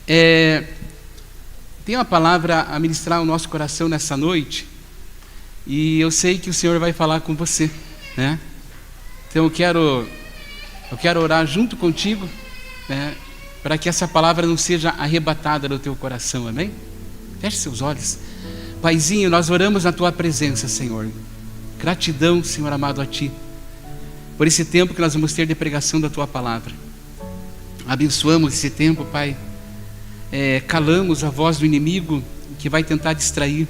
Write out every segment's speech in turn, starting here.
Tem uma palavra a ministrar ao nosso coração nessa noite, e eu sei que o Senhor vai falar com você, né? Então eu quero orar junto contigo, né, para que essa palavra não seja arrebatada do teu coração, amém? Feche seus olhos. Paizinho, nós oramos na tua presença, Senhor. Gratidão, Senhor amado, a ti, por esse tempo que nós vamos ter de pregação da tua palavra. Abençoamos esse tempo, Pai. Calamos a voz do inimigo que vai tentar distrair,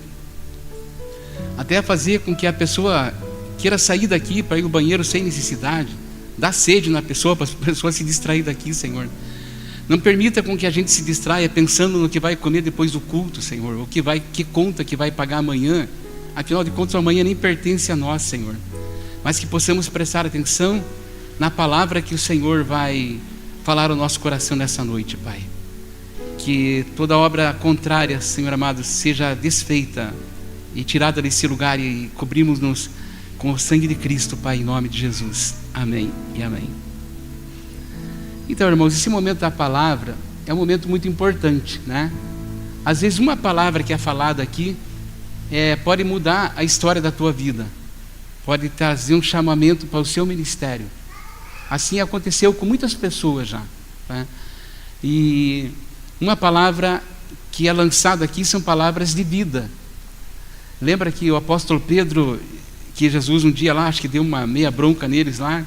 até fazer com que a pessoa queira sair daqui para ir ao banheiro sem necessidade. Dá sede na pessoa, para a pessoa se distrair daqui, Senhor. Não permita com que a gente se distraia pensando no que vai comer depois do culto, Senhor, ou que conta que vai pagar amanhã. Afinal de contas, amanhã nem pertence a nós, Senhor. Mas que possamos prestar atenção na palavra que o Senhor vai falar ao nosso coração nessa noite, Pai. Que toda obra contrária, Senhor amado, seja desfeita e tirada desse lugar, e cobrimos-nos com o sangue de Cristo, Pai, em nome de Jesus. Amém e amém. Então, irmãos, esse momento da palavra é um momento muito importante, né? Às vezes uma palavra que é falada aqui pode mudar a história da tua vida, pode trazer um chamamento para o seu ministério. Assim aconteceu com muitas pessoas já, né? E uma palavra que é lançada aqui são palavras de vida. Lembra que o apóstolo Pedro, que Jesus um dia lá, acho que deu uma meia bronca neles lá,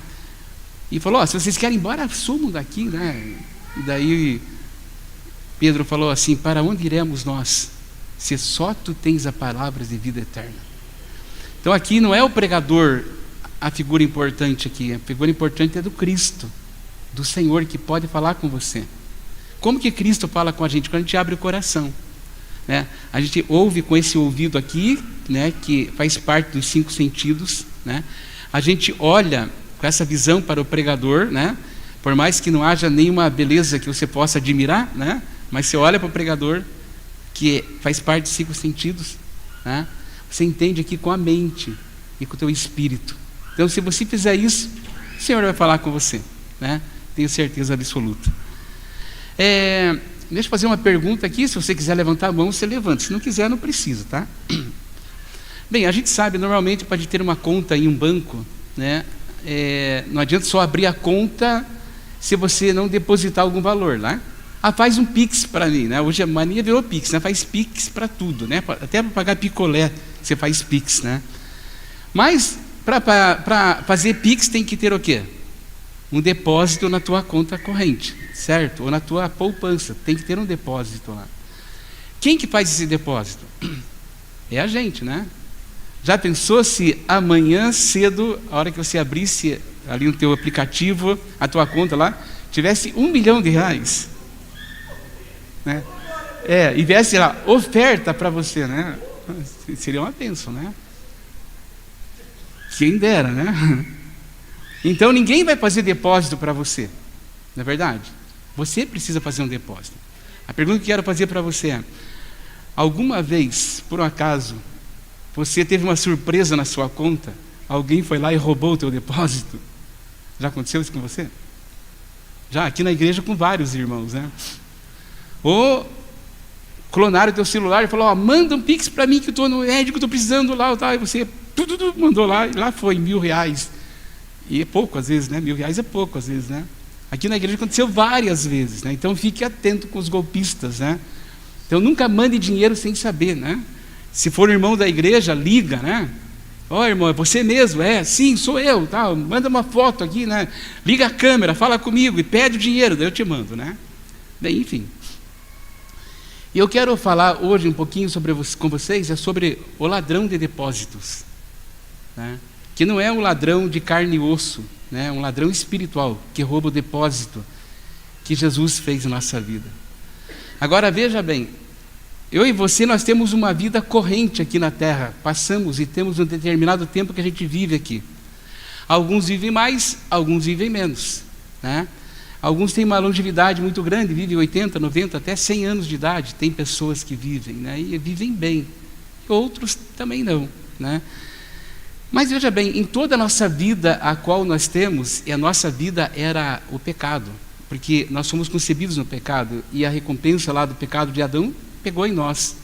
e falou: se vocês querem ir embora, sumam daqui, né? E daí Pedro falou assim: para onde iremos nós, se só tu tens a palavra de vida eterna? Então aqui não é o pregador a figura importante aqui, a figura importante é do Cristo, do Senhor, que pode falar com você. Como que Cristo fala com a gente? Quando a gente abre o coração, né? A gente ouve com esse ouvido aqui, né, que faz parte dos 5 sentidos, né? A gente olha com essa visão para o pregador, né? Por mais que não haja nenhuma beleza que você possa admirar, né? Mas você olha para o pregador, que faz parte dos 5 sentidos, né? Você entende aqui com a mente e com o teu espírito. Então, se você fizer isso, o Senhor vai falar com você, né? Tenho certeza absoluta. Deixa eu fazer uma pergunta aqui. Se você quiser levantar a mão, você levanta. Se não quiser, não precisa, tá? Bem, a gente sabe, normalmente, para ter uma conta em um banco, né, não adianta só abrir a conta se você não depositar algum valor, né? Faz um Pix para mim, né? Hoje a mania virou Pix, né? Faz Pix para tudo, né? Até para pagar picolé, você faz Pix, né? Mas para fazer Pix tem que ter o quê? Um depósito na tua conta corrente, certo? Ou na tua poupança, tem que ter um depósito lá. Quem que faz esse depósito? É a gente, né? Já pensou se amanhã cedo, a hora que você abrisse ali no teu aplicativo, a tua conta lá, tivesse R$1 milhão, né? E viesse lá, oferta para você, né? Seria uma bênção, né? Quem dera, né? Então ninguém vai fazer depósito para você, não é verdade? Você precisa fazer um depósito. A pergunta que quero fazer para você é: alguma vez, por um acaso, você teve uma surpresa na sua conta? Alguém foi lá e roubou o teu depósito? Já aconteceu isso com você? Já, aqui na igreja com vários irmãos, né? Ou clonaram o teu celular e falou: manda um Pix para mim que eu estou no médico, estou precisando lá, e você tudo mandou lá, e lá foi R$1.000. E é pouco às vezes, né? R$1.000 é pouco às vezes, né? Aqui na igreja aconteceu várias vezes, né? Então fique atento com os golpistas, né? Então nunca mande dinheiro sem saber, né? Se for irmão da igreja, liga, né? Irmão, é você mesmo? Sim, sou eu, tá? Manda uma foto aqui, né? Liga a câmera, fala comigo e pede o dinheiro, daí eu te mando, né? Bem, enfim. E eu quero falar hoje um pouquinho com vocês, sobre o ladrão de depósitos, né? Que não é um ladrão de carne e osso, né? Um ladrão espiritual que rouba o depósito que Jesus fez na nossa vida. Agora veja bem, eu e você, nós temos uma vida corrente aqui na terra, passamos e temos um determinado tempo que a gente vive aqui. Alguns vivem mais, alguns vivem menos, né? Alguns têm uma longevidade muito grande, vivem 80, 90, até 100 anos de idade. Tem pessoas que vivem, né? E vivem bem, outros também não, né? Mas veja bem, em toda a nossa vida a qual nós temos, e a nossa vida era o pecado, porque nós somos concebidos no pecado, e a recompensa lá do pecado de Adão pegou em nós.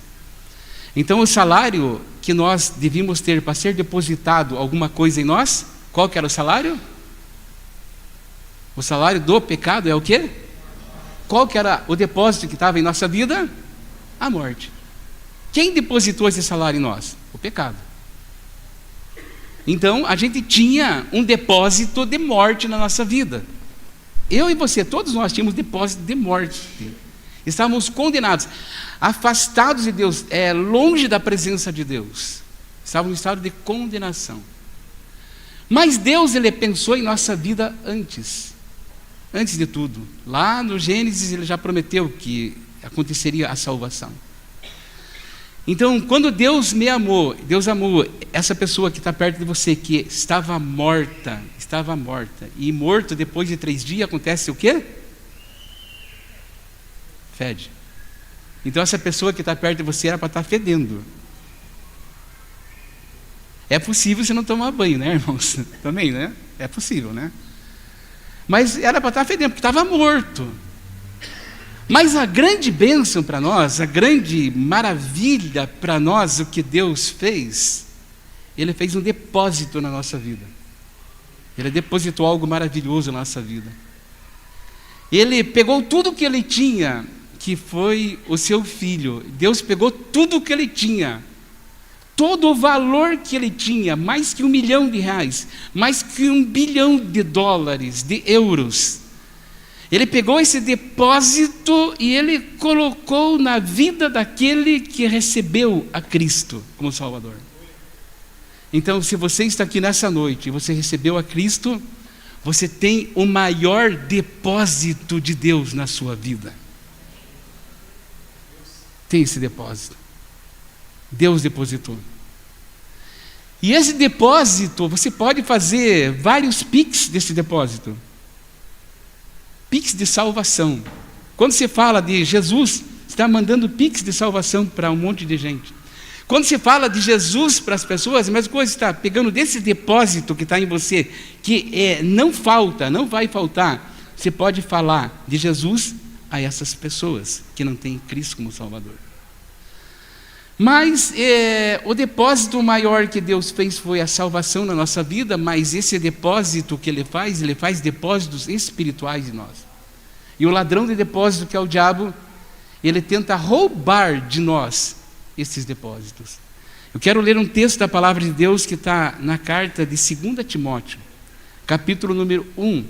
Então o salário que nós devíamos ter para ser depositado alguma coisa em nós, qual que era o salário? O salário do pecado é o quê? Qual que era o depósito que estava em nossa vida? A morte. Quem depositou esse salário em nós? O pecado. Então a gente tinha um depósito de morte na nossa vida. Eu e você, todos nós tínhamos depósito de morte. Estávamos condenados, afastados de Deus, longe da presença de Deus. Estávamos em estado de condenação. Mas Deus, Ele pensou em nossa vida antes de tudo. Lá no Gênesis, Ele já prometeu que aconteceria a salvação. Então, quando Deus me amou, Deus amou essa pessoa que está perto de você, que estava morta, e morto depois de 3 dias, acontece o quê? Fede. Então essa pessoa que está perto de você era para estar fedendo. É possível você não tomar banho, né, irmãos? Também, né? É possível, né? Mas era para estar fedendo, porque estava morto. Mas a grande bênção para nós, a grande maravilha para nós, o que Deus fez, Ele fez um depósito na nossa vida. Ele depositou algo maravilhoso na nossa vida. Ele pegou tudo que Ele tinha, que foi o seu filho. Deus pegou tudo que Ele tinha, todo o valor que Ele tinha, mais que R$1 milhão, mais que $1 bilhão, de euros. Ele pegou esse depósito e Ele colocou na vida daquele que recebeu a Cristo como Salvador. Então, se você está aqui nessa noite e você recebeu a Cristo, você tem o maior depósito de Deus na sua vida. Tem esse depósito. Deus depositou. E esse depósito, você pode fazer vários Pix desse depósito. Pix de salvação. Quando você fala de Jesus, você está mandando Pix de salvação para um monte de gente. Quando você fala de Jesus para as pessoas, a mesma coisa, você está pegando desse depósito que está em você, que não falta, não vai faltar. Você pode falar de Jesus a essas pessoas que não têm Cristo como Salvador. Mas o depósito maior que Deus fez foi a salvação na nossa vida, mas esse depósito que Ele faz depósitos espirituais em nós. E o ladrão de depósito, que é o diabo, ele tenta roubar de nós esses depósitos. Eu quero ler um texto da palavra de Deus que está na carta de 2 Timóteo, capítulo número 1,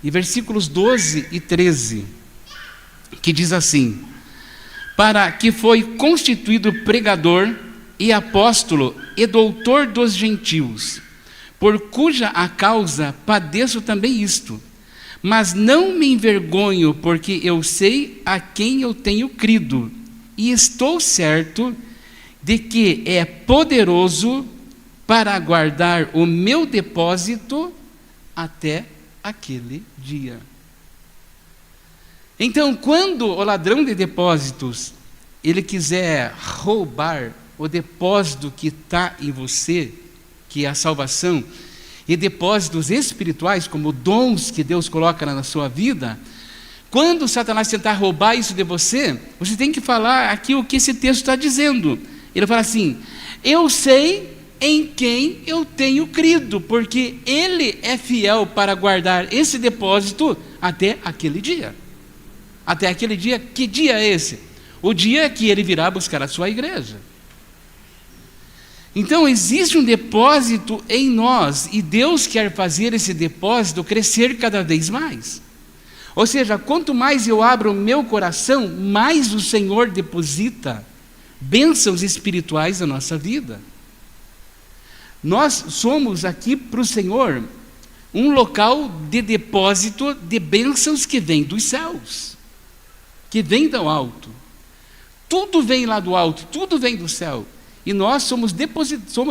e versículos 12 e 13, que diz assim: para que foi constituído pregador e apóstolo e doutor dos gentios, por cuja a causa padeço também isto, mas não me envergonho, porque eu sei a quem eu tenho crido, e estou certo de que é poderoso para guardar o meu depósito até aquele dia. Então, quando o ladrão de depósitos, ele quiser roubar o depósito que está em você, que é a salvação, e depósitos espirituais, como dons que Deus coloca na sua vida, quando Satanás tentar roubar isso de você, você tem que falar aqui o que esse texto está dizendo. Ele fala assim: eu sei em quem eu tenho crido, porque Ele é fiel para guardar esse depósito até aquele dia. Até aquele dia, que dia é esse? O dia que Ele virá buscar a sua igreja. Então existe um depósito em nós, e Deus quer fazer esse depósito crescer cada vez mais. Ou seja, quanto mais eu abro o meu coração, mais o Senhor deposita bênçãos espirituais na nossa vida. Nós somos aqui para o Senhor um local de depósito de bênçãos que vem dos céus, que vem do alto. Tudo vem lá do alto, tudo vem do céu. E nós somos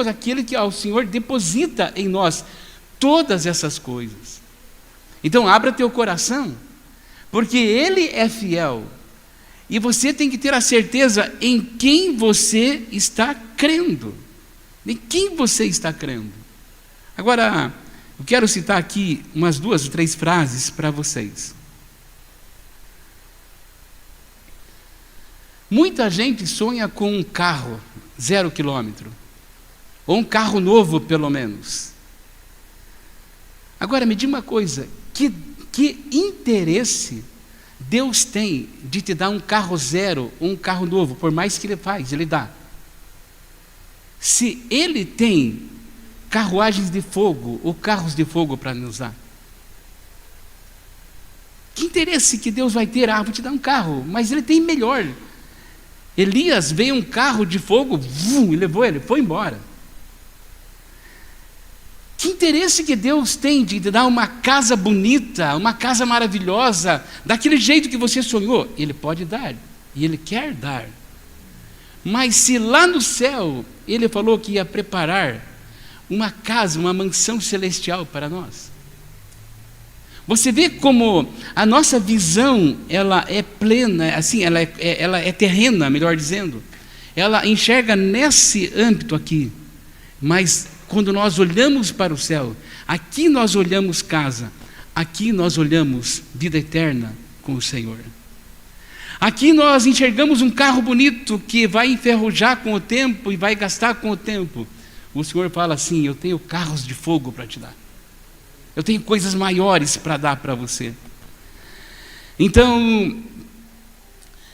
aquele que o Senhor deposita em nós todas essas coisas. Então abra teu coração, porque Ele é fiel. E você tem que ter a certeza em quem você está crendo. Em quem você está crendo. Agora, eu quero citar aqui umas 2 ou 3 frases para vocês. Muita gente sonha com um carro 0 quilômetro, ou um carro novo pelo menos. Agora me diga uma coisa, que interesse Deus tem de te dar um carro zero ou um carro novo, por mais que Ele dá? Se Ele tem carruagens de fogo ou carros de fogo para nos dar, que interesse que Deus vai ter? Vou te dar um carro, mas Ele tem melhor. Elias veio um carro de fogo, e levou ele, foi embora. Que interesse que Deus tem de te dar uma casa bonita, uma casa maravilhosa, daquele jeito que você sonhou? Ele pode dar, e Ele quer dar. Mas se lá no céu Ele falou que ia preparar uma casa, uma mansão celestial para nós, você vê como a nossa visão, ela é plena, assim, ela é terrena, melhor dizendo. Ela enxerga nesse âmbito aqui. Mas quando nós olhamos para o céu, aqui nós olhamos casa, aqui nós olhamos vida eterna com o Senhor. Aqui nós enxergamos um carro bonito que vai enferrujar com o tempo e vai gastar com o tempo. O Senhor fala assim: eu tenho carros de fogo para te dar. Eu tenho coisas maiores para dar para você. Então,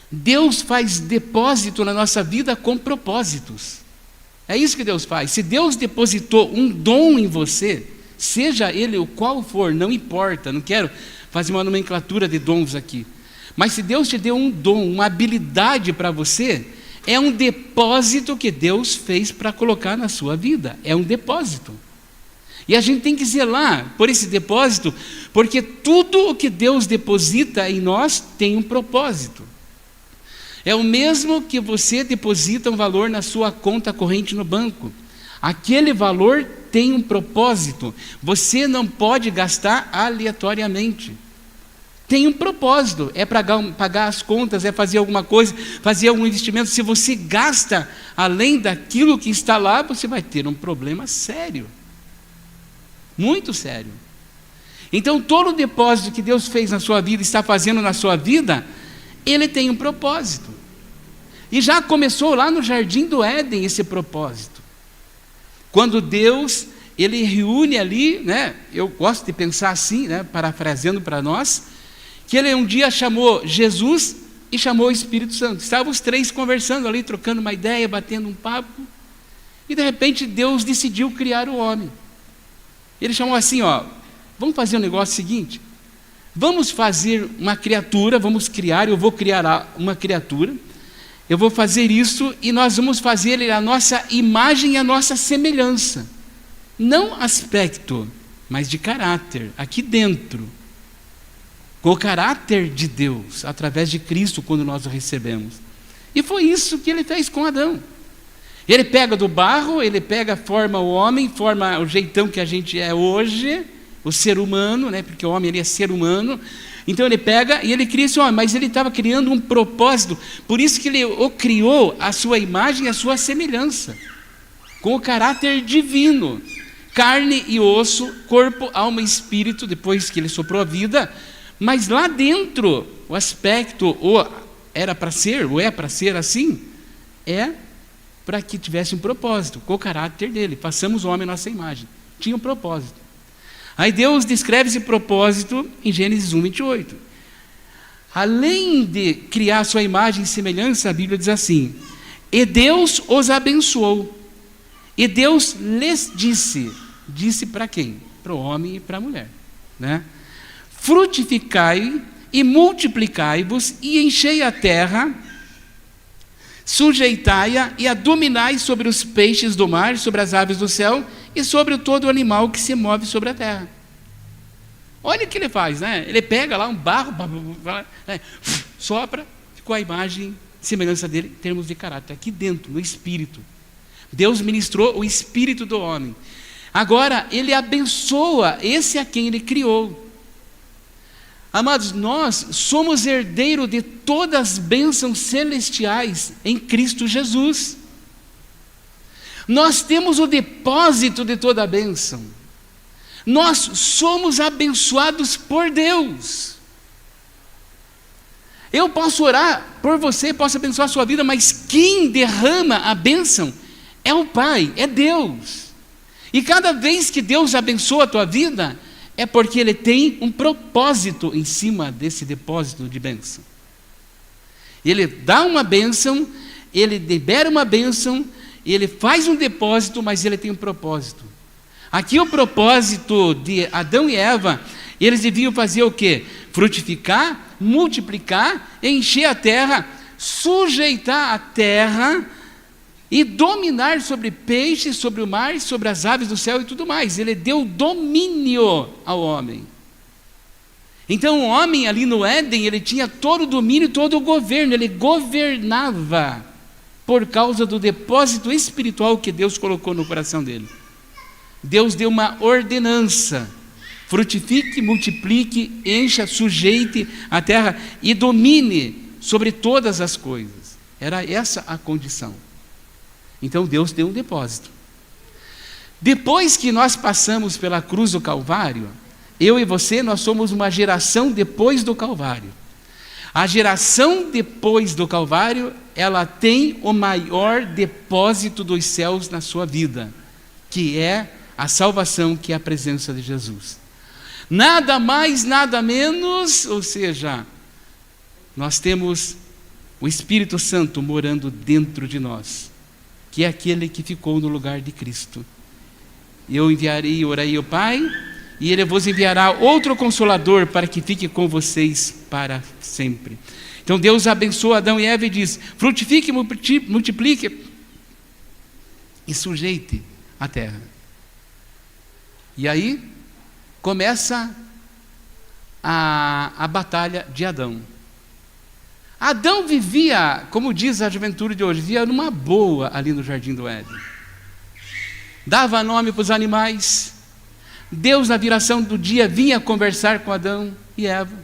Deus faz depósito na nossa vida com propósitos. É isso que Deus faz. Se Deus depositou um dom em você, seja ele o qual for, não importa, não quero fazer uma nomenclatura de dons aqui. Mas se Deus te deu um dom, uma habilidade para você, é um depósito que Deus fez para colocar na sua vida. É um depósito. E a gente tem que zelar por esse depósito, porque tudo o que Deus deposita em nós tem um propósito. É o mesmo que você deposita um valor na sua conta corrente no banco. Aquele valor tem um propósito. Você não pode gastar aleatoriamente. Tem um propósito. É pagar as contas, é fazer alguma coisa, fazer algum investimento. Se você gasta além daquilo que está lá, você vai ter um problema sério. Muito sério. Então, todo o depósito que Deus fez na sua vida, está fazendo na sua vida, Ele tem um propósito. E já começou lá no Jardim do Éden esse propósito. Quando Deus, Ele reúne ali, né, eu gosto de pensar assim, né, parafraseando para nós, que Ele um dia chamou Jesus e chamou o Espírito Santo. Estavam os três conversando ali, trocando uma ideia, batendo um papo, e de repente Deus decidiu criar o homem. Ele chamou assim, vamos fazer um negócio seguinte, vamos fazer uma criatura, vamos criar, eu vou criar uma criatura, eu vou fazer isso e nós vamos fazer a nossa imagem e a nossa semelhança, não aspecto, mas de caráter, aqui dentro, com o caráter de Deus, através de Cristo, quando nós o recebemos. E foi isso que Ele fez com Adão. Ele pega do barro, ele forma o homem, forma o jeitão que a gente é hoje, o ser humano, né? Porque o homem ele é ser humano. Então ele pega e ele cria esse homem, mas ele estava criando um propósito, por isso que Ele o criou à sua imagem e à sua semelhança, com o caráter divino, carne e osso, corpo, alma e espírito, depois que Ele soprou a vida, mas lá dentro, o aspecto, ou era para ser, ou é para ser assim, para que tivesse um propósito, com o caráter dele. Façamos o homem à nossa imagem. Tinha um propósito. Aí Deus descreve esse propósito em Gênesis 1:28. Além de criar a sua imagem e semelhança, a Bíblia diz assim: e Deus os abençoou. E Deus lhes disse para quem? Para o homem e para a mulher, né? Frutificai e multiplicai-vos e enchei a terra, sujeitai-a e a dominai sobre os peixes do mar, sobre as aves do céu e sobre todo animal que se move sobre a terra. Olha o que Ele faz, né? Ele pega lá um barro, sopra, com a imagem, semelhança dele, em termos de caráter, aqui dentro, no espírito. Deus ministrou o espírito do homem. Agora, Ele abençoa esse a quem Ele criou. Amados, nós somos herdeiros de todas as bênçãos celestiais em Cristo Jesus. Nós temos o depósito de toda a bênção. Nós somos abençoados por Deus. Eu posso orar por você, posso abençoar a sua vida, mas quem derrama a bênção é o Pai, é Deus. E cada vez que Deus abençoa a tua vida, é porque Ele tem um propósito em cima desse depósito de bênção. Ele dá uma bênção, Ele libera uma bênção, Ele faz um depósito, mas Ele tem um propósito. Aqui o propósito de Adão e Eva, eles deviam fazer o quê? Frutificar, multiplicar, encher a terra, sujeitar a terra e dominar sobre peixes, sobre o mar, sobre as aves do céu e tudo mais. Ele deu domínio ao homem. Então o homem ali no Éden, ele tinha todo o domínio, todo o governo, ele governava por causa do depósito espiritual que Deus colocou no coração dele. Deus deu uma ordenança: frutifique, multiplique, encha, sujeite a terra e domine sobre todas as coisas. Era essa a condição. Então Deus deu um depósito. Depois que nós passamos pela cruz do Calvário, eu e você, nós somos uma geração depois do Calvário. A geração depois do Calvário, ela tem o maior depósito dos céus na sua vida, que é a salvação, que é a presença de Jesus. Nada mais, nada menos, ou seja, nós temos o Espírito Santo morando dentro de nós, que é aquele que ficou no lugar de Cristo. Eu enviarei, orarei ao Pai, e Ele vos enviará outro Consolador para que fique com vocês para sempre. Então Deus abençoa Adão e Eva e diz: frutifique, multiplique e sujeite a terra. E aí começa a batalha de Adão. Adão vivia, como diz a juventude de hoje, vivia numa boa ali no jardim do Éden. Dava nome para os animais. Deus, na viração do dia, vinha conversar com Adão e Eva.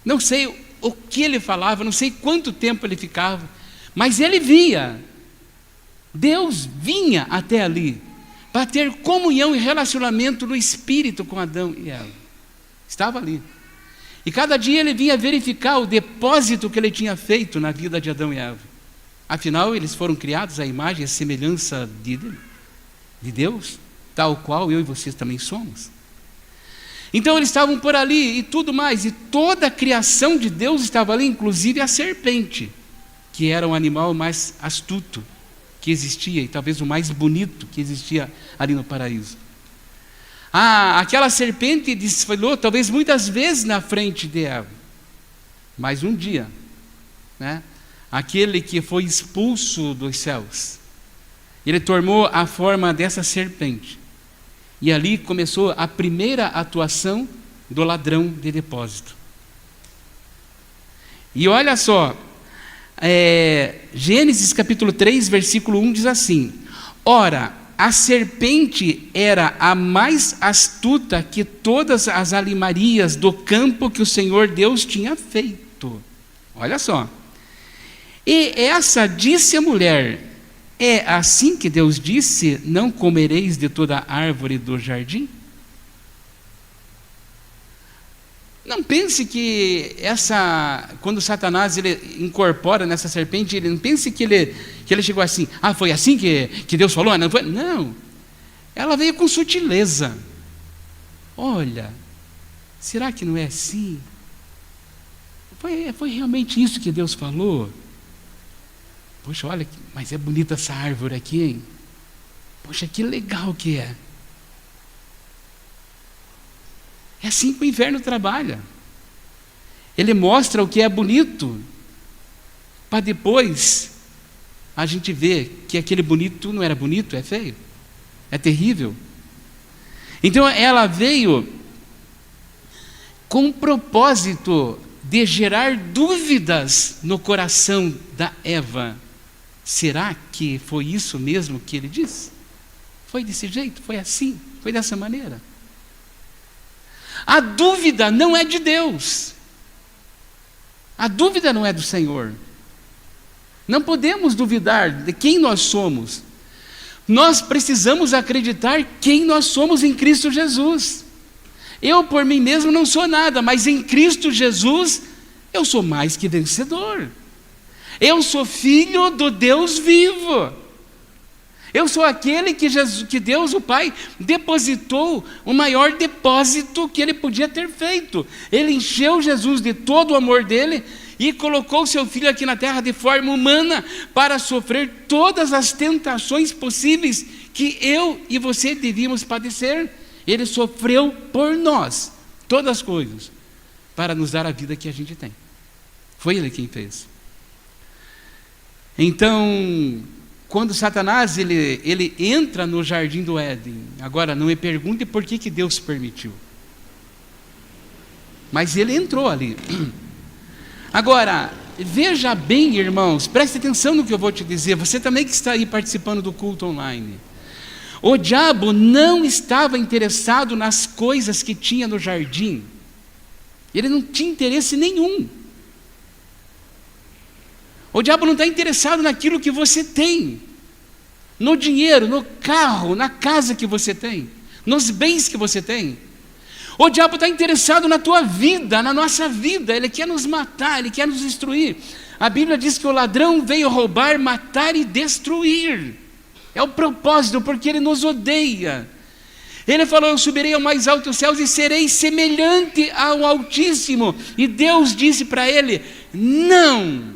Não sei o que ele falava, não sei quanto tempo ele ficava, mas ele via. Deus vinha até ali para ter comunhão e relacionamento no Espírito com Adão e Eva. Estava ali. E cada dia ele vinha verificar o depósito que ele tinha feito na vida de Adão e Eva. Afinal, eles foram criados à imagem e à semelhança de Deus, tal qual eu e vocês também somos. Então eles estavam por ali e tudo mais, e toda a criação de Deus estava ali, inclusive a serpente, que era o animal mais astuto que existia, e talvez o mais bonito que existia ali no paraíso. Aquela serpente desfilou talvez muitas vezes na frente de Eva, mas um dia, aquele que foi expulso dos céus, ele tomou a forma dessa serpente, e ali começou a primeira atuação do ladrão de depósito. E olha só, Gênesis capítulo 3, versículo 1 diz assim: ora, a serpente era a mais astuta que todas as animarias do campo que o Senhor Deus tinha feito. Olha só. E essa disse a mulher: é assim que Deus disse, não comereis de toda árvore do jardim? Não pense que quando Satanás ele incorpora nessa serpente, ele não pense que ele chegou assim: foi assim que Deus falou? Não, não, ela veio com sutileza. Olha, será que não é assim? Foi realmente isso que Deus falou? Poxa, olha, mas é bonita essa árvore aqui, hein? Poxa, que legal que é. É assim que o inferno trabalha. Ele mostra o que é bonito, para depois a gente ver que aquele bonito não era bonito, é feio, é terrível. Então ela veio com o propósito de gerar dúvidas no coração da Eva. Será que foi isso mesmo que ele disse? Foi desse jeito? Foi assim? Foi dessa maneira? A dúvida não é de Deus. A dúvida não é do Senhor. Não podemos duvidar de quem nós somos. Nós precisamos acreditar quem nós somos em Cristo Jesus. Eu por mim mesmo não sou nada, mas em Cristo Jesus Eu sou mais que vencedor. Eu sou filho do Deus vivo. Eu sou aquele que Deus, o Pai, depositou o maior depósito que Ele podia ter feito. Ele encheu Jesus de todo o amor dele e colocou seu Filho aqui na terra de forma humana para sofrer todas as tentações possíveis que eu e você devíamos padecer. Ele sofreu por nós todas as coisas para nos dar a vida que a gente tem. Foi Ele quem fez. Então, quando Satanás ele entra no jardim do Éden, agora não me pergunte por que Deus permitiu, mas ele entrou ali. Agora, veja bem, irmãos, preste atenção no que eu vou te dizer, você também que está aí participando do culto online. O diabo não estava interessado nas coisas que tinha no jardim, ele não tinha interesse nenhum. O diabo não está interessado naquilo que você tem, no dinheiro, no carro, na casa que você tem, nos bens que você tem. O diabo está interessado na tua vida, na nossa vida. Ele quer nos matar, ele quer nos destruir. A Bíblia diz que o ladrão veio roubar, matar e destruir. É o propósito, porque ele nos odeia. Ele falou: eu subirei ao mais alto dos céus e serei semelhante ao Altíssimo. E Deus disse para ele: não.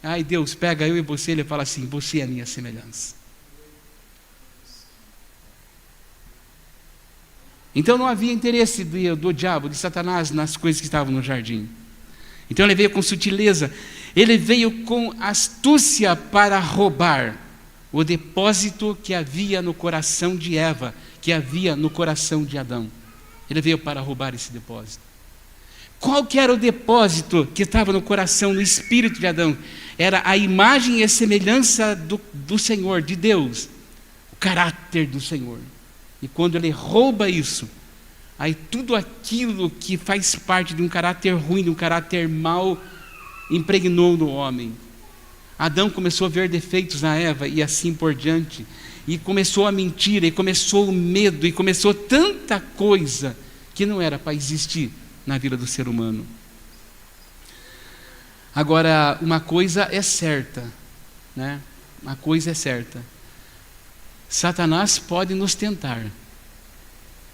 Aí Deus pega eu e você, ele fala assim: você é a minha semelhança. Então não havia interesse do diabo, de Satanás, nas coisas que estavam no jardim. Então ele veio com sutileza, ele veio com astúcia para roubar o depósito que havia no coração de Eva, que havia no coração de Adão. Ele veio para roubar esse depósito. Qual que era o depósito que estava no coração, no espírito de Adão? Era a imagem e a semelhança do Senhor, de Deus, o caráter do Senhor. E quando ele rouba isso, aí tudo aquilo que faz parte de um caráter ruim, de um caráter mau, impregnou no homem. Adão começou a ver defeitos na Eva e assim por diante. E começou a mentira, e começou o medo, e começou tanta coisa que não era para existir na vida do ser humano. Agora, uma coisa é certa, né? Uma coisa é certa. Satanás pode nos tentar.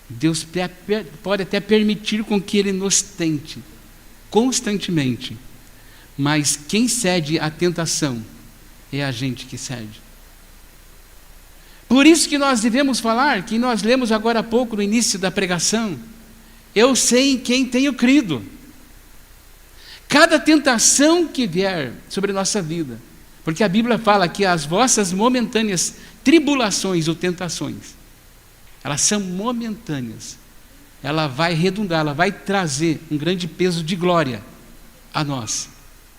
Deus pode até permitir com que ele nos tente constantemente. Mas quem cede à tentação é a gente que cede. Por isso que nós devemos falar, que nós lemos agora há pouco no início da pregação: eu sei em quem tenho crido. Cada tentação que vier sobre nossa vida, porque a Bíblia fala que as vossas momentâneas tribulações ou tentações, elas são momentâneas. Ela vai redundar, ela vai trazer um grande peso de glória a nós,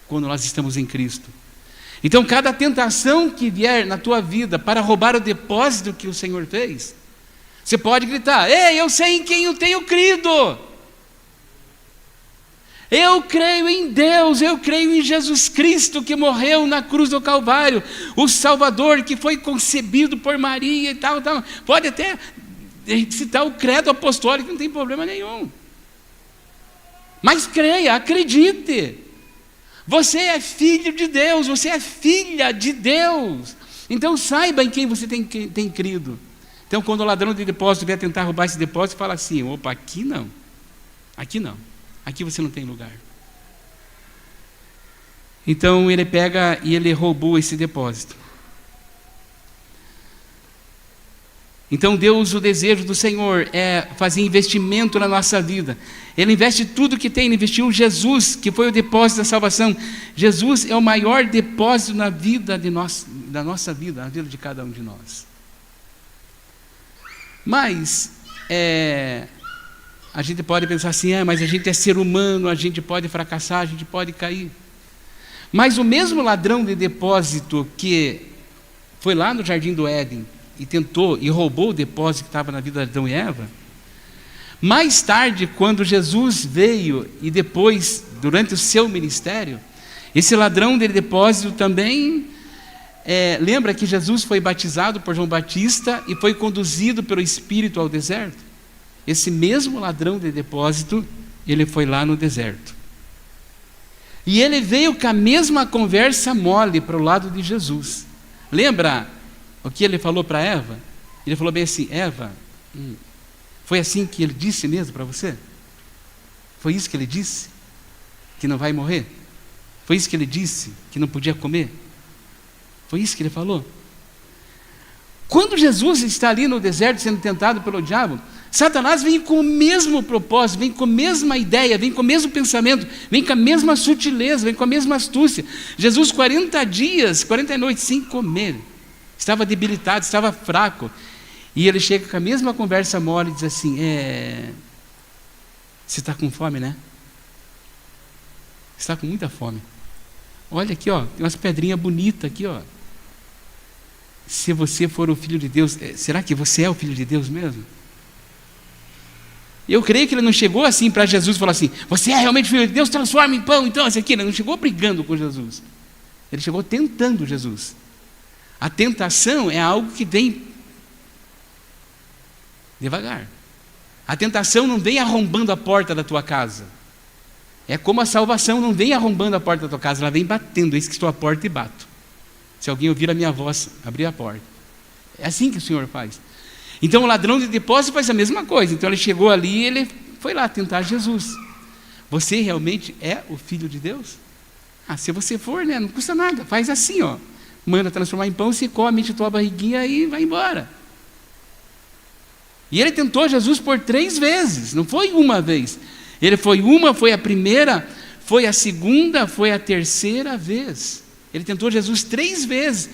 quando nós estamos em Cristo. Então, cada tentação que vier na tua vida para roubar o depósito que o Senhor fez, você pode gritar: ei, eu sei em quem eu tenho crido. Eu creio em Deus, eu creio em Jesus Cristo que morreu na cruz do Calvário, o Salvador que foi concebido por Maria e tal. Pode até citar o credo apostólico, não tem problema nenhum. Mas creia, acredite. Você é filho de Deus, você é filha de Deus. Então saiba em quem você tem crido. Então quando o ladrão de depósito vier tentar roubar esse depósito, fala assim: opa, aqui não, aqui não. Aqui você não tem lugar. Então ele pega e ele roubou esse depósito. Então Deus, o desejo do Senhor é fazer investimento na nossa vida. Ele investe tudo que tem, ele investiu em Jesus, que foi o depósito da salvação. Jesus é o maior depósito na vida da nossa vida, na vida de cada um de nós. Mas a gente pode pensar assim: mas a gente é ser humano, a gente pode fracassar, a gente pode cair. Mas o mesmo ladrão de depósito que foi lá no jardim do Éden e tentou e roubou o depósito que estava na vida de Adão e Eva, mais tarde, quando Jesus veio e depois, durante o seu ministério, esse ladrão de depósito também, lembra que Jesus foi batizado por João Batista e foi conduzido pelo Espírito ao deserto? Esse mesmo ladrão de depósito, ele foi lá no deserto. E ele veio com a mesma conversa mole para o lado de Jesus. Lembra o que ele falou para Eva? Ele falou bem assim: Eva, foi assim que ele disse mesmo para você? Foi isso que ele disse? Que não vai morrer? Foi isso que ele disse? Que não podia comer? Foi isso que ele falou? Quando Jesus está ali no deserto sendo tentado pelo diabo, Satanás vem com o mesmo propósito, vem com a mesma ideia, vem com o mesmo pensamento, vem com a mesma sutileza, vem com a mesma astúcia. Jesus, 40 dias, 40 noites sem comer, estava debilitado, estava fraco, e ele chega com a mesma conversa mole e diz assim: você está com fome, né? Você está com muita fome. Olha aqui, ó, tem umas pedrinhas bonitas aqui, ó. Se você for o Filho de Deus, será que você é o Filho de Deus mesmo? Eu creio que ele não chegou assim para Jesus e falou assim: você é realmente Filho de Deus, transforma em pão, então, esse aqui. Ele não chegou brigando com Jesus. Ele chegou tentando Jesus. A tentação é algo que vem devagar. A tentação não vem arrombando a porta da tua casa. É como a salvação não vem arrombando a porta da tua casa, ela vem batendo. Eis que estou à porta e bato. Se alguém ouvir a minha voz, abrir a porta. É assim que o Senhor faz. Então o ladrão de depósito faz a mesma coisa. Então ele chegou ali e ele foi lá tentar Jesus. Você realmente é o Filho de Deus? Se você for, né, não custa nada. Faz assim, ó. Manda transformar em pão, se come, enche tua barriguinha e vai embora. E ele tentou Jesus por 3 vezes, não foi uma vez. Ele foi a primeira, foi a segunda, foi a terceira vez. Ele tentou Jesus 3 vezes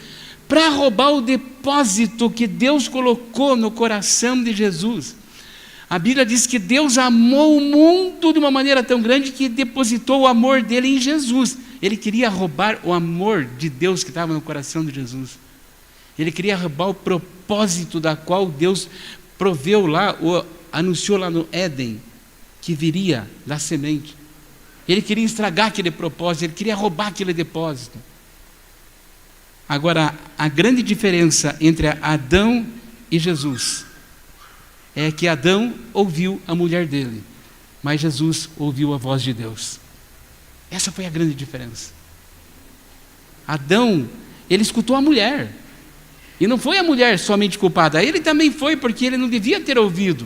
para roubar o depósito que Deus colocou no coração de Jesus. A Bíblia diz que Deus amou o mundo de uma maneira tão grande que depositou o amor dele em Jesus. Ele queria roubar o amor de Deus que estava no coração de Jesus. Ele queria roubar o propósito da qual Deus proveu lá, ou anunciou lá no Éden, que viria da semente. Ele queria estragar aquele propósito, ele queria roubar aquele depósito. Agora, a grande diferença entre Adão e Jesus é que Adão ouviu a mulher dele, mas Jesus ouviu a voz de Deus. Essa foi a grande diferença. Adão, ele escutou a mulher, e não foi a mulher somente culpada, ele também foi, porque ele não devia ter ouvido.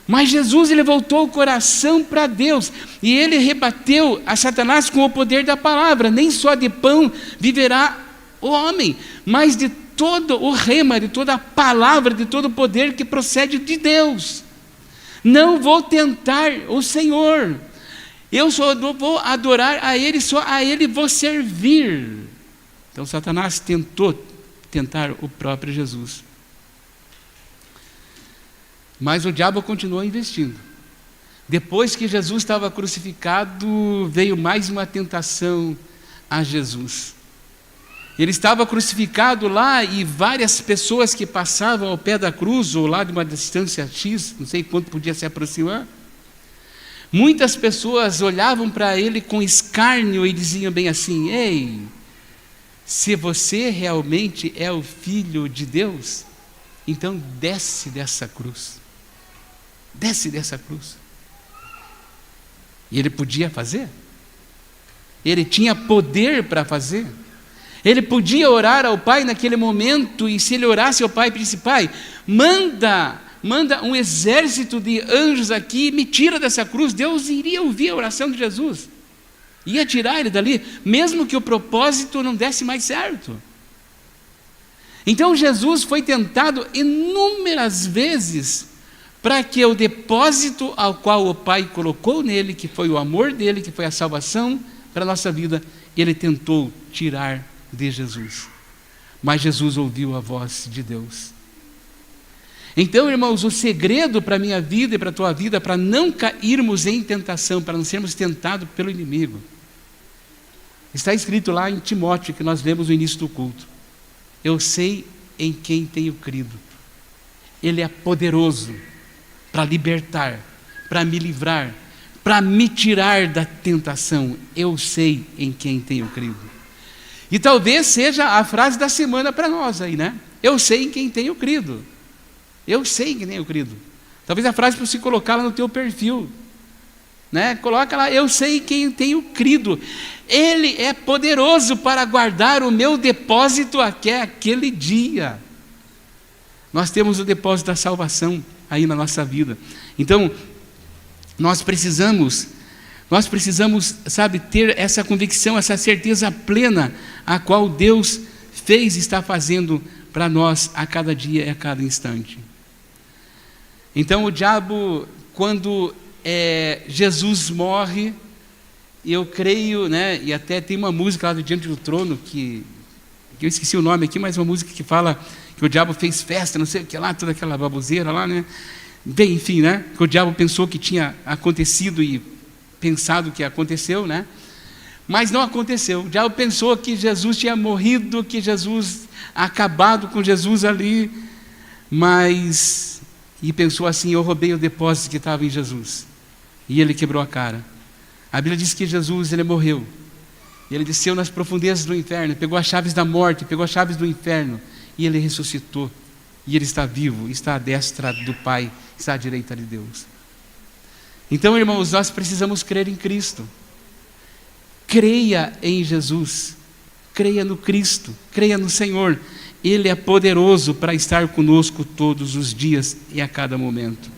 Mas Jesus, ele voltou o coração para Deus, e ele rebateu a Satanás com o poder da palavra. Nem só de pão viverá o homem, mas de todo o rema, de toda a palavra, de todo o poder que procede de Deus. Não vou tentar o Senhor, eu só vou adorar a Ele, só a Ele vou servir. Então Satanás tentou tentar o próprio Jesus. Mas o diabo continuou investindo. Depois que Jesus estava crucificado, veio mais uma tentação a Jesus. Ele estava crucificado lá e várias pessoas que passavam ao pé da cruz, ou lá de uma distância X, não sei quanto podia se aproximar, muitas pessoas olhavam para ele com escárnio e diziam bem assim: ei, se você realmente é o Filho de Deus, então desce dessa cruz. Desce dessa cruz. E ele podia fazer. Ele tinha poder para fazer. Ele podia orar ao Pai naquele momento, e se ele orasse ao Pai e pedisse: Pai, manda um exército de anjos aqui, me tira dessa cruz. Deus iria ouvir a oração de Jesus, ia tirar ele dali, mesmo que o propósito não desse mais certo. Então Jesus foi tentado inúmeras vezes, para que o depósito ao qual o Pai colocou nele, que foi o amor dele, que foi a salvação para a nossa vida, ele tentou tirar de Jesus. Mas Jesus ouviu a voz de Deus. Então, irmãos, o segredo para a minha vida e para a tua vida, para não cairmos em tentação, para não sermos tentados pelo inimigo, está escrito lá em Timóteo, que nós lemos no início do culto: eu sei em quem tenho crido, Ele é poderoso para libertar, para me livrar, para me tirar da tentação. Eu sei em quem tenho crido. E talvez seja a frase da semana para nós aí, né? Eu sei em quem tenho crido. Eu sei em quem tenho crido. Talvez a frase para você colocá-la no teu perfil. né? Coloca lá, eu sei quem tenho crido. Ele é poderoso para guardar o meu depósito até aquele dia. Nós temos o depósito da salvação aí na nossa vida. Então, nós precisamos, sabe, ter essa convicção, essa certeza plena, a qual Deus fez e está fazendo para nós a cada dia e a cada instante. Então, o diabo, quando Jesus morre, eu creio, né, e até tem uma música lá do Diante do Trono, que eu esqueci o nome aqui, mas uma música que fala que o diabo fez festa, não sei o que lá, toda aquela baboseira lá, né? Bem, enfim, né? Que o diabo pensou que tinha acontecido e pensado que aconteceu, né? Mas não aconteceu. O diabo pensou que Jesus tinha morrido, que Jesus, acabado com Jesus ali, e pensou assim, eu roubei o depósito que estava em Jesus. E ele quebrou a cara. A Bíblia diz que Jesus, ele morreu. Ele desceu nas profundezas do inferno, pegou as chaves da morte, pegou as chaves do inferno, e ele ressuscitou. E ele está vivo, está à destra do Pai, está à direita de Deus. Então, irmãos, nós precisamos crer em Cristo. Creia em Jesus, creia no Cristo, creia no Senhor. Ele é poderoso para estar conosco todos os dias e a cada momento.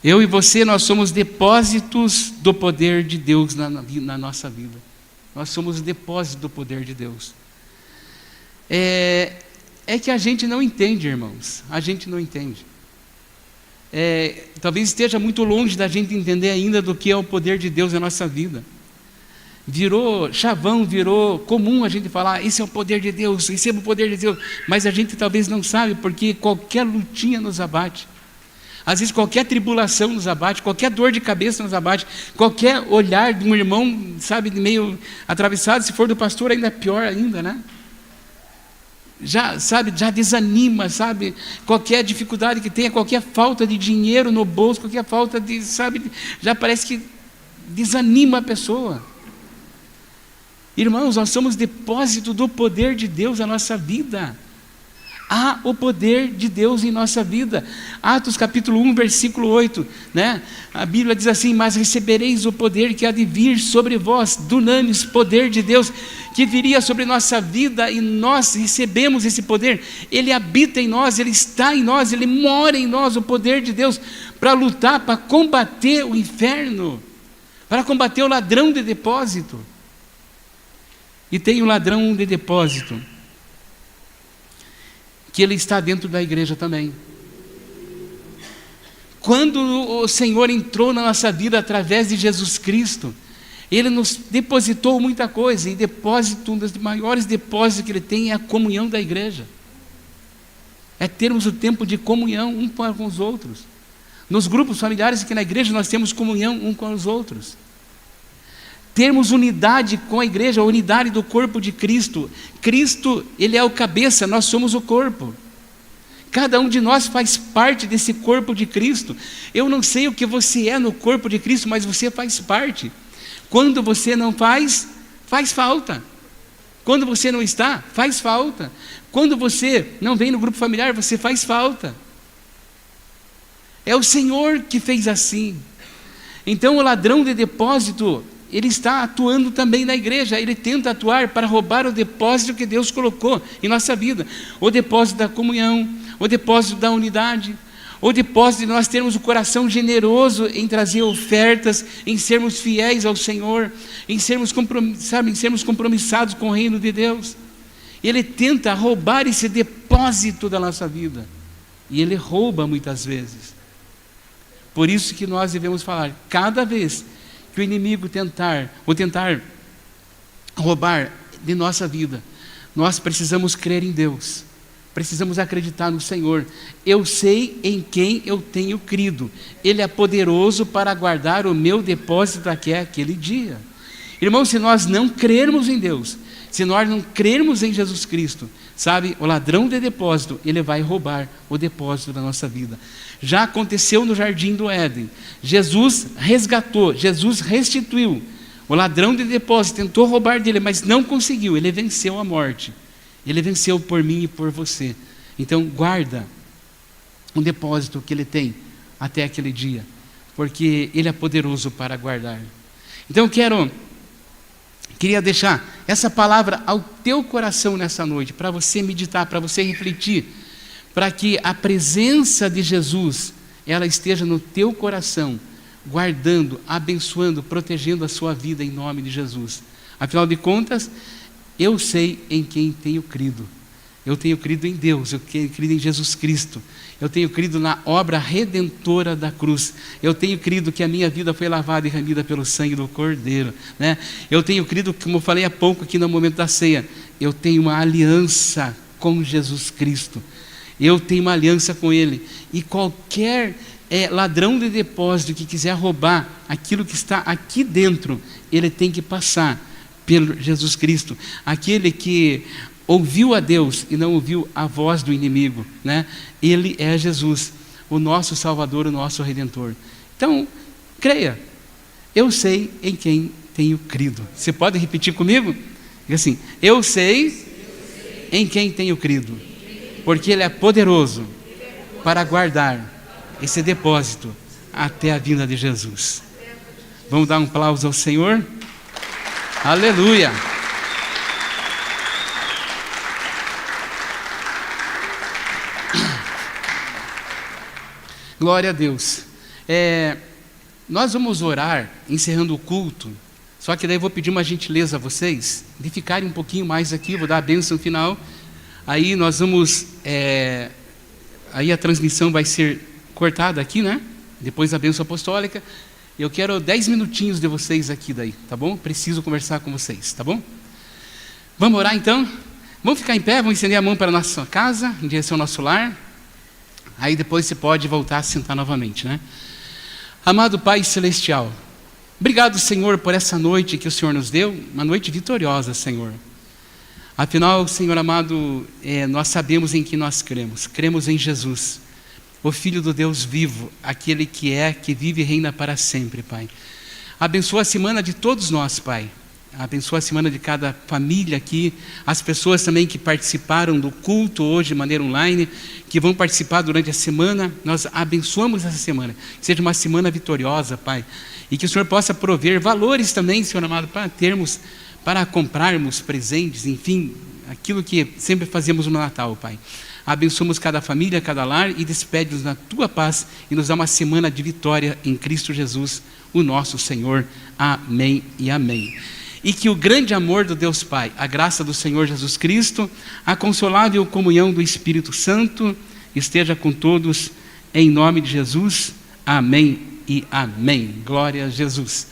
Eu e você, nós somos depósitos do poder de Deus na nossa vida. Nós somos depósitos do poder de Deus. É que a gente não entende, irmãos. A gente não entende. Talvez esteja muito longe da gente entender ainda do que é o poder de Deus na nossa vida. Virou chavão, virou comum a gente falar, esse é o poder de Deus, esse é o poder de Deus. Mas a gente talvez não sabe, porque qualquer lutinha nos abate. Às vezes qualquer tribulação nos abate, qualquer dor de cabeça nos abate, qualquer olhar de um irmão, sabe, meio atravessado, se for do pastor ainda é pior ainda, né? Já desanima, sabe? Qualquer dificuldade que tenha, qualquer falta de dinheiro no bolso, qualquer falta de, sabe, já parece que desanima a pessoa. Irmãos, nós somos depósito do poder de Deus na nossa vida. Há o poder de Deus em nossa vida. Atos capítulo 1, versículo 8, né? A Bíblia diz assim, mas recebereis o poder que há de vir sobre vós, dunamis, poder de Deus, que viria sobre nossa vida, e nós recebemos esse poder. Ele habita em nós, Ele está em nós, Ele mora em nós, o poder de Deus, para lutar, para combater o inferno, para combater o ladrão de depósito. E tem o ladrão de depósito, que ele está dentro da igreja também. Quando o Senhor entrou na nossa vida através de Jesus Cristo, Ele nos depositou muita coisa, e um dos maiores depósitos que Ele tem é a comunhão da igreja. É termos o tempo de comunhão um com os outros. Nos grupos familiares aqui na igreja nós temos comunhão um com os outros. Termos unidade com a igreja, a unidade do corpo de Cristo. Cristo, Ele é o cabeça, nós somos o corpo. Cada um de nós faz parte desse corpo de Cristo. Eu não sei o que você é no corpo de Cristo, mas você faz parte. Quando você não faz, faz falta. Quando você não está, faz falta. Quando você não vem no grupo familiar, você faz falta. É o Senhor que fez assim. Então o ladrão de depósito, ele está atuando também na igreja. Ele tenta atuar para roubar o depósito que Deus colocou em nossa vida. O depósito da comunhão, o depósito da unidade, o depósito de nós termos o coração generoso em trazer ofertas, em sermos fiéis ao Senhor, em sermos compromissados com o reino de Deus. Ele tenta roubar esse depósito da nossa vida. E ele rouba muitas vezes. Por isso que nós devemos falar, cada vez que o inimigo tentar roubar de nossa vida, nós precisamos crer em Deus, precisamos acreditar no Senhor. Eu sei em quem eu tenho crido, Ele é poderoso para guardar o meu depósito até aquele dia. Irmão, se nós não crermos em Deus, se nós não crermos em Jesus Cristo, sabe, o ladrão de depósito, ele vai roubar o depósito da nossa vida. Já aconteceu no jardim do Éden. Jesus resgatou, Jesus restituiu. O ladrão de depósito tentou roubar dele, mas não conseguiu. Ele venceu a morte. Ele venceu por mim e por você. Então guarda o depósito que ele tem até aquele dia. porque Ele é poderoso para guardar. Então eu queria deixar essa palavra ao teu coração nessa noite, para você meditar, para você refletir, para que a presença de Jesus, ela esteja no teu coração, guardando, abençoando, protegendo a sua vida em nome de Jesus. Afinal de contas, eu sei em quem tenho crido. Eu tenho crido em Deus, eu tenho crido em Jesus Cristo. Eu tenho crido na obra redentora da cruz. Eu tenho crido que a minha vida foi lavada e remida pelo sangue do Cordeiro, né? Eu tenho crido, como eu falei há pouco aqui no momento da ceia, eu tenho uma aliança com Jesus Cristo. Eu tenho uma aliança com Ele. E qualquer ladrão de depósito que quiser roubar aquilo que está aqui dentro, ele tem que passar pelo Jesus Cristo. Aquele que ouviu a Deus e não ouviu a voz do inimigo, né? Ele é Jesus, o nosso Salvador, o nosso Redentor. Então, creia, eu sei em quem tenho crido. Você pode repetir comigo? Diga assim: eu sei em quem tenho crido, porque Ele é poderoso para guardar esse depósito até a vinda de Jesus. Vamos dar um aplauso ao Senhor? Aleluia! Glória a Deus. Nós vamos orar, encerrando o culto, só que daí eu vou pedir uma gentileza a vocês, de ficarem um pouquinho mais aqui, vou dar a bênção final, aí nós vamos, aí a transmissão vai ser cortada aqui, né? Depois da bênção apostólica, eu quero 10 minutinhos de vocês aqui daí, tá bom? Preciso conversar com vocês, tá bom? Vamos orar então? Vamos ficar em pé, vamos estender a mão para a nossa casa, em direção ao nosso lar. Aí depois você pode voltar a sentar novamente, né? Amado Pai Celestial, obrigado, Senhor, por essa noite que o Senhor nos deu, uma noite vitoriosa, Senhor. Afinal, Senhor amado, nós sabemos em que nós cremos. Cremos em Jesus, o Filho do Deus vivo, aquele que vive e reina para sempre, Pai. Abençoa a semana de todos nós, Pai. Abençoa a semana de cada família aqui, as pessoas também que participaram do culto hoje de maneira online, que vão participar durante a semana. Nós abençoamos essa semana, que seja uma semana vitoriosa, Pai, e que o Senhor possa prover valores também, Senhor amado, para comprarmos presentes, enfim, aquilo que sempre fazemos no Natal, Pai. Abençoamos cada família, cada lar e despede-nos na Tua paz e nos dá uma semana de vitória em Cristo Jesus, o nosso Senhor. Amém e amém. E que o grande amor do Deus Pai, a graça do Senhor Jesus Cristo, a consolável comunhão do Espírito Santo esteja com todos, em nome de Jesus. Amém e amém. Glória a Jesus.